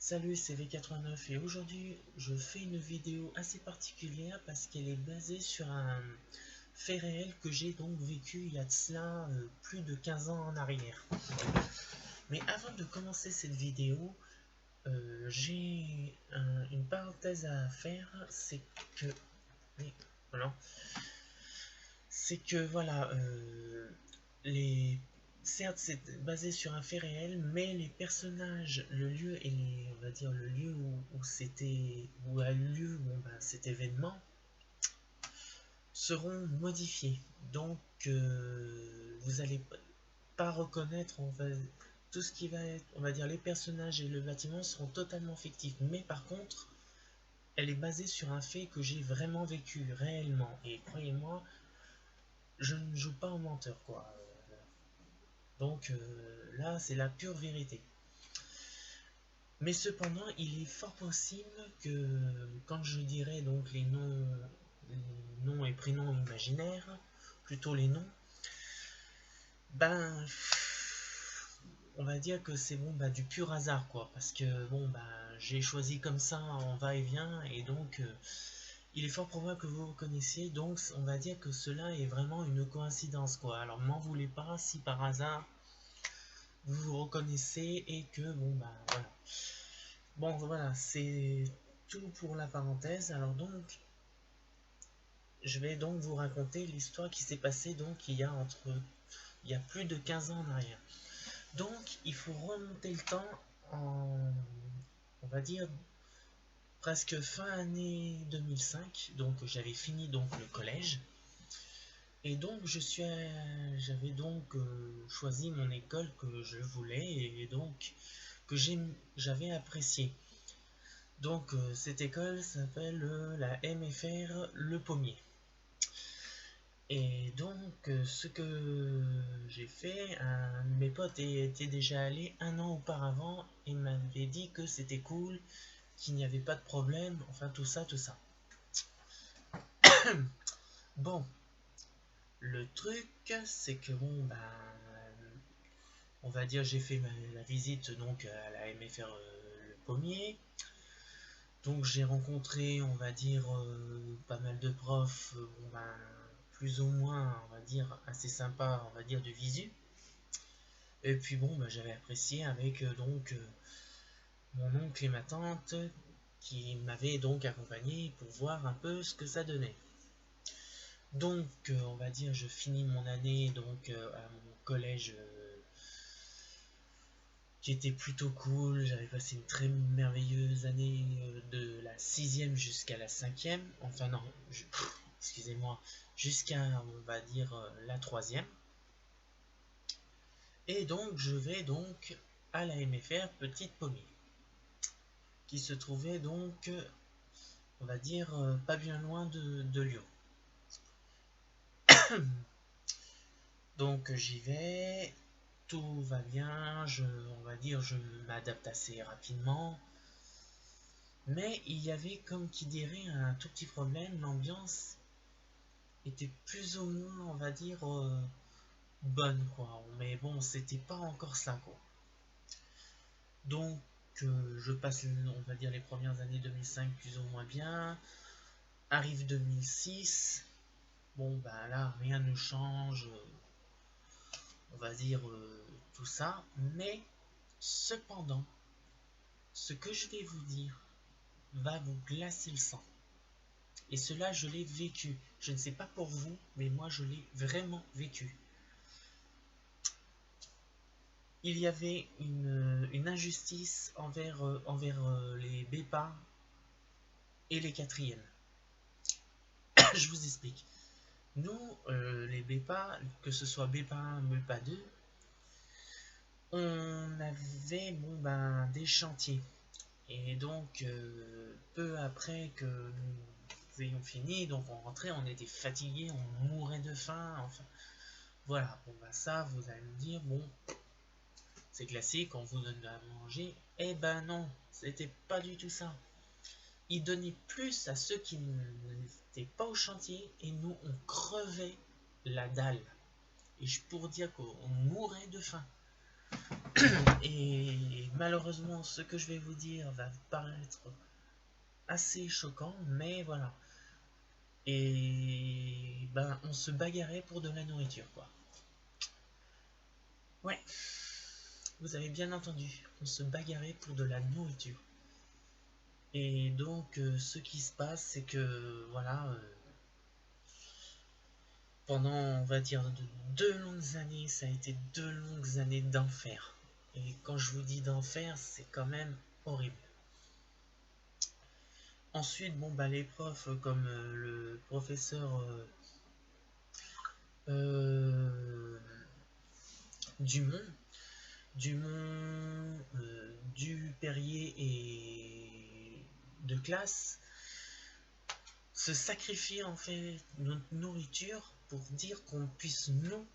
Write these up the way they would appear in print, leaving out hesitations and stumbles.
Salut, c'est V89 et aujourd'hui je fais une vidéo assez particulière parce qu'elle est basée sur un fait réel que j'ai donc vécu il y a de cela plus de 15 ans en arrière. Mais avant de commencer cette vidéo, j'ai une parenthèse à faire, que... voilà, c'est que voilà, les certes, c'est basé sur un fait réel, mais les personnages, le lieu et on va dire le lieu où a eu lieu cet événement seront modifiés. Donc, vous allez pas reconnaître, tout ce qui va être, on va dire, les personnages et le bâtiment seront totalement fictifs. Mais par contre, elle est basée sur un fait que j'ai vraiment vécu réellement. Et croyez-moi, je ne joue pas en menteur, quoi. Donc là, c'est la pure vérité. Mais cependant, il est fort possible que quand je dirai donc les noms et prénoms imaginaires, plutôt les noms, ben on va dire que c'est du pur hasard quoi, parce que j'ai choisi comme ça en va-et-vient et donc il est fort probable que vous reconnaissiez, donc on va dire que cela est vraiment une coïncidence quoi. Alors m'en voulez pas si par hasard vous vous reconnaissez et que voilà. Bon voilà, c'est tout pour la parenthèse. Alors donc, je vais donc vous raconter l'histoire qui s'est passée donc il y a plus de 15 ans en arrière. Donc il faut remonter le temps en, on va dire, presque fin année 2005. Donc j'avais fini donc le collège. Et donc j'avais donc choisi mon école que je voulais et donc que j'avais apprécié. Donc cette école s'appelle la MFR Le Pommier. Et donc ce que j'ai fait, un de mes potes était déjà allé un an auparavant et m'avait dit que c'était cool, qu'il n'y avait pas de problème, enfin tout ça, tout ça. Bon, le truc c'est que on va dire j'ai fait la visite donc à la MFR Le Pommier. Donc j'ai rencontré, on va dire, pas mal de profs, plus ou moins, on va dire, assez sympa, on va dire, du visu. Et puis j'avais apprécié avec mon oncle et ma tante qui m'avaient donc accompagné pour voir un peu ce que ça donnait. Donc on va dire, je finis mon année donc à mon collège qui était plutôt cool. J'avais passé une très merveilleuse année de la sixième jusqu'à la cinquième. Enfin non, excusez-moi, jusqu'à on va dire la troisième. Et donc je vais donc à la MFR Petite Pommier, qui se trouvait donc, on va dire, pas bien loin de Lyon. Donc j'y vais, tout va bien, on va dire, je m'adapte assez rapidement. Mais il y avait, comme qui dirait, un tout petit problème. L'ambiance était plus ou moins, on va dire, bonne, quoi. Mais bon, c'était pas encore ça, quoi. Donc, je passe, on va dire, les premières années 2005 plus ou moins bien. Arrive 2006. Bon, bah là, rien ne change. On va dire tout ça. Mais, cependant, ce que je vais vous dire va vous glacer le sang. Et cela, je l'ai vécu. Je ne sais pas pour vous, mais moi, je l'ai vraiment vécu. Il y avait une injustice envers les BEPA et les quatrièmes. Je vous explique. Nous, les BEPA, que ce soit BEPA 1, BEPA 2, on avait des chantiers. Et donc, peu après que nous ayons fini, donc on rentrait, on était fatigués, on mourait de faim, enfin, voilà. Ça, vous allez me dire, c'est classique, on vous donne à manger. Eh ben non, c'était pas du tout ça. Ils donnaient plus à ceux qui n'étaient pas au chantier et nous, on crevait la dalle. Et pour dire qu'on mourait de faim. Et malheureusement, ce que je vais vous dire va paraître assez choquant, mais voilà. Et ben, on se bagarrait pour de la nourriture, quoi. Ouais, vous avez bien entendu, on se bagarrait pour de la nourriture. Et donc, ce qui se passe, c'est que, voilà, pendant, on va dire, 2 longues années, ça a été 2 longues années d'enfer. Et quand je vous dis d'enfer, c'est quand même horrible. Ensuite, bon, bah, les profs, comme le professeur euh, Dumont, Dupérier et de classe, se sacrifient en fait notre nourriture pour dire qu'on puisse nous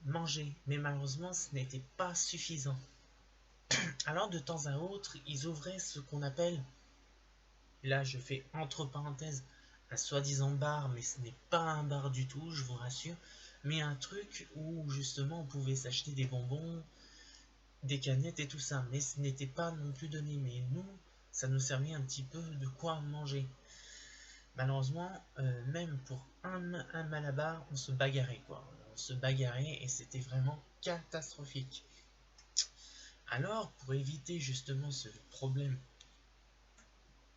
manger. Mais malheureusement, ce n'était pas suffisant. Alors de temps à autre, ils ouvraient ce qu'on appelle, là je fais entre parenthèses, un soi-disant bar, mais ce n'est pas un bar du tout, je vous rassure, mais un truc où justement on pouvait s'acheter des bonbons, des canettes et tout ça, mais ce n'était pas non plus donné. Mais nous, ça nous servait un petit peu de quoi manger. Malheureusement, même pour un malabar, on se bagarrait, quoi. On se bagarrait et c'était vraiment catastrophique. Alors, pour éviter justement ce problème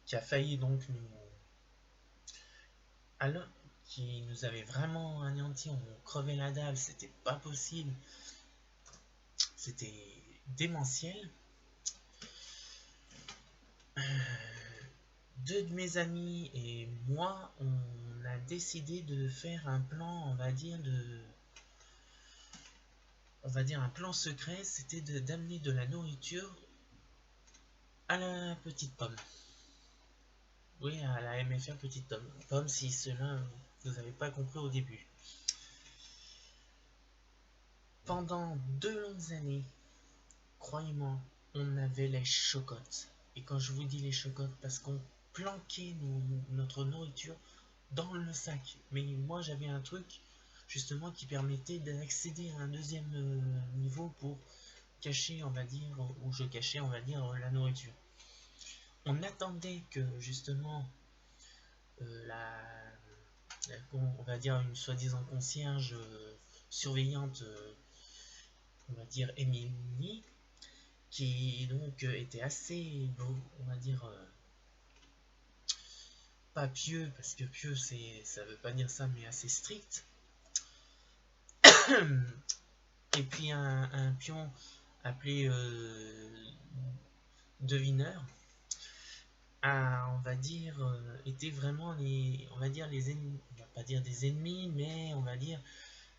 qui a failli donc nous... Alors, qui nous avait vraiment anéanti, on crevait la dalle, c'était pas possible, c'était démentiel. Deux de mes amis et moi, on a décidé de faire un plan, on va dire un plan secret, c'était d'amener de la nourriture à la petite pomme. Oui, à la MFR petite pomme. Pomme, si cela vous n'avez pas compris au début. Pendant 2 longues années, croyez-moi, on avait les chocottes. Et quand je vous dis les chocottes, parce qu'on planquait notre nourriture dans le sac. Mais moi, j'avais un truc justement qui permettait d'accéder à un deuxième niveau pour cacher, on va dire, où je cachais, on va dire, la nourriture. On attendait que justement on va dire une soi-disant concierge surveillante, on va dire Émilie, qui donc était assez, on va dire, pas pieux, parce que pieux, ça veut pas dire ça, mais assez strict. Et puis un pion appelé devineur, on va dire, étaient vraiment on va dire les ennemis, on va pas dire des ennemis, mais on va dire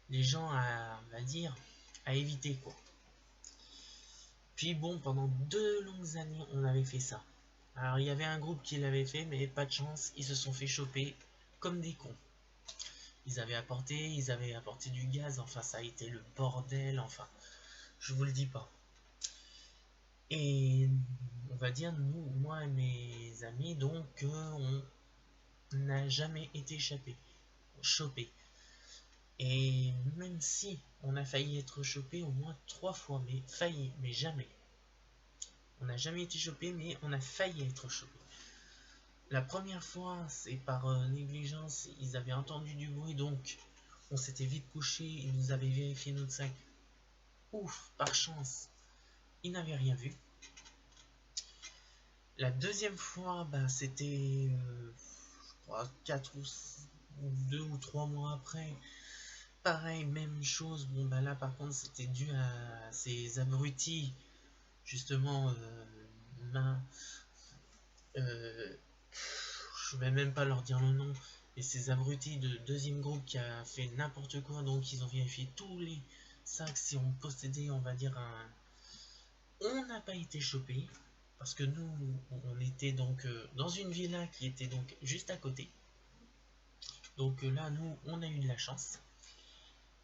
les gens on va dire, à éviter, quoi. Puis bon, pendant 2 longues années, on avait fait ça. Alors il y avait un groupe qui l'avait fait, mais pas de chance, ils se sont fait choper comme des cons. Ils avaient apporté du gaz, enfin ça a été le bordel, enfin, je vous le dis pas. Et on va dire, nous, moi et mes amis, donc, on n'a jamais été chopé. Et même si on a failli être chopé au moins 3 fois, mais failli, mais jamais. On n'a jamais été chopé, mais on a failli être chopé. La première fois, c'est par négligence, ils avaient entendu du bruit, donc on s'était vite couché, ils nous avaient vérifié notre sac. Ouf, par chance, ils n'avaient rien vu. La deuxième fois, ben, c'était, je crois, 2 ou 3 mois après. Pareil, même chose. Bon, ben là, par contre, c'était dû à ces abrutis, justement, euh, je vais même pas leur dire le nom, et ces abrutis de deuxième groupe qui a fait n'importe quoi, donc ils ont vérifié tous les sacs si on possédait, on va dire, un... On n'a pas été chopé, parce que nous, on était donc dans une villa qui était donc juste à côté. Donc là, nous, on a eu de la chance.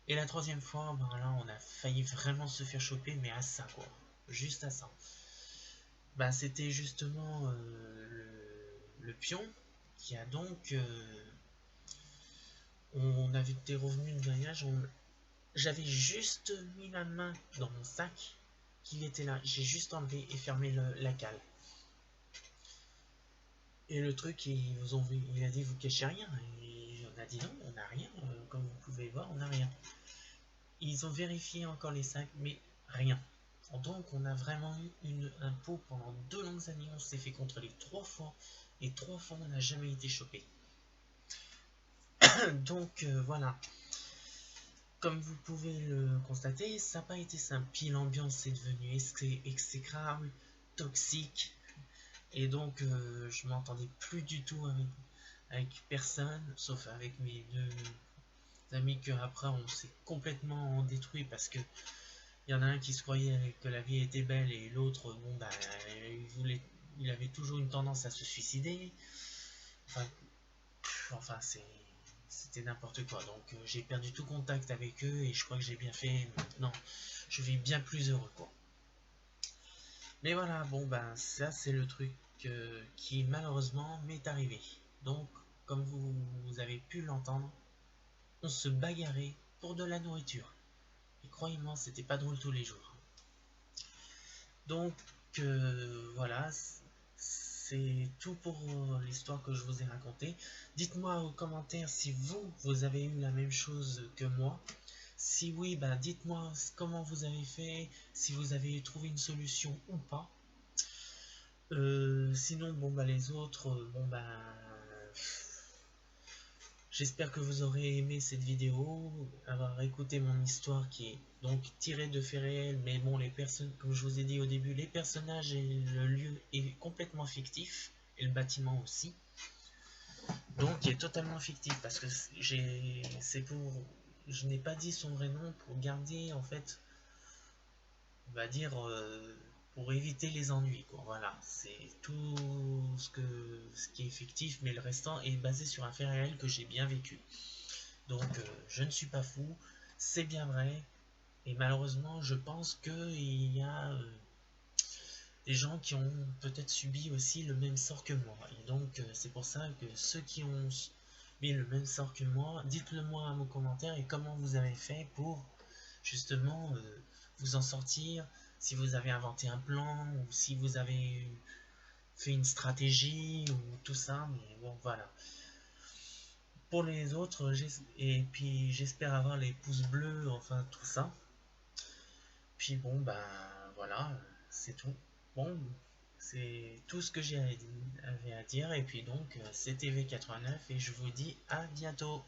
Et la troisième fois, ben là, on a failli vraiment se faire choper, mais à ça, quoi. Juste à ça. Ben, c'était justement le pion qui a donc... on avait été revenu de voyage, j'avais juste mis la main dans mon sac qu'il était là. J'ai juste enlevé et fermé la cale. Et le truc, il a dit, vous cachez rien. Et on a dit non, on n'a rien. Comme vous pouvez voir, on n'a rien. Ils ont vérifié encore les sacs, mais rien. Donc on a vraiment eu un pot pendant 2 longues années. On s'est fait contrôler 3 fois. Et 3 fois, on n'a jamais été chopé. Donc voilà. Comme vous pouvez le constater, ça n'a pas été simple. Puis l'ambiance est devenue exécrable, toxique. Et donc je m'entendais plus du tout avec personne, sauf avec mes 2 amis que après on s'est complètement détruit parce que il y en a un qui se croyait que la vie était belle et l'autre, bon bah, il avait toujours une tendance à se suicider. Enfin c'était n'importe quoi. Donc j'ai perdu tout contact avec eux et je crois que j'ai bien fait. Maintenant, je vis bien plus heureux quoi. Mais voilà, bon ben ça c'est le truc qui malheureusement m'est arrivé. Donc, comme vous avez pu l'entendre, on se bagarrait pour de la nourriture. Et croyez-moi, c'était pas drôle tous les jours. Donc voilà, c'est tout pour l'histoire que je vous ai racontée. Dites-moi aux commentaires si vous avez eu la même chose que moi. Si oui, bah dites-moi comment vous avez fait, si vous avez trouvé une solution ou pas. Sinon, bon bah les autres, bon bah j'espère que vous aurez aimé cette vidéo, avoir écouté mon histoire qui est donc tirée de faits réels, mais bon, les personnes, comme je vous ai dit au début, les personnages et le lieu est complètement fictif, et le bâtiment aussi, donc il est totalement fictif, parce que je n'ai pas dit son vrai nom pour garder, en fait, on va dire, pour éviter les ennuis, quoi. Voilà, c'est tout ce qui est fictif, mais le restant est basé sur un fait réel que j'ai bien vécu. Donc je ne suis pas fou, c'est bien vrai, et malheureusement je pense qu'il y a des gens qui ont peut-être subi aussi le même sort que moi. Et donc c'est pour ça que ceux qui ont subi le même sort que moi, dites-le moi à vos commentaires et comment vous avez fait pour justement vous en sortir, si vous avez inventé un plan ou si vous avez fait une stratégie ou tout ça, mais bon voilà. Pour les autres, et puis j'espère avoir les pouces bleus, enfin tout ça. Puis bon, ben voilà, c'est tout. Bon, c'est tout ce que j'avais à dire. Et puis donc, c'était V89 et je vous dis à bientôt.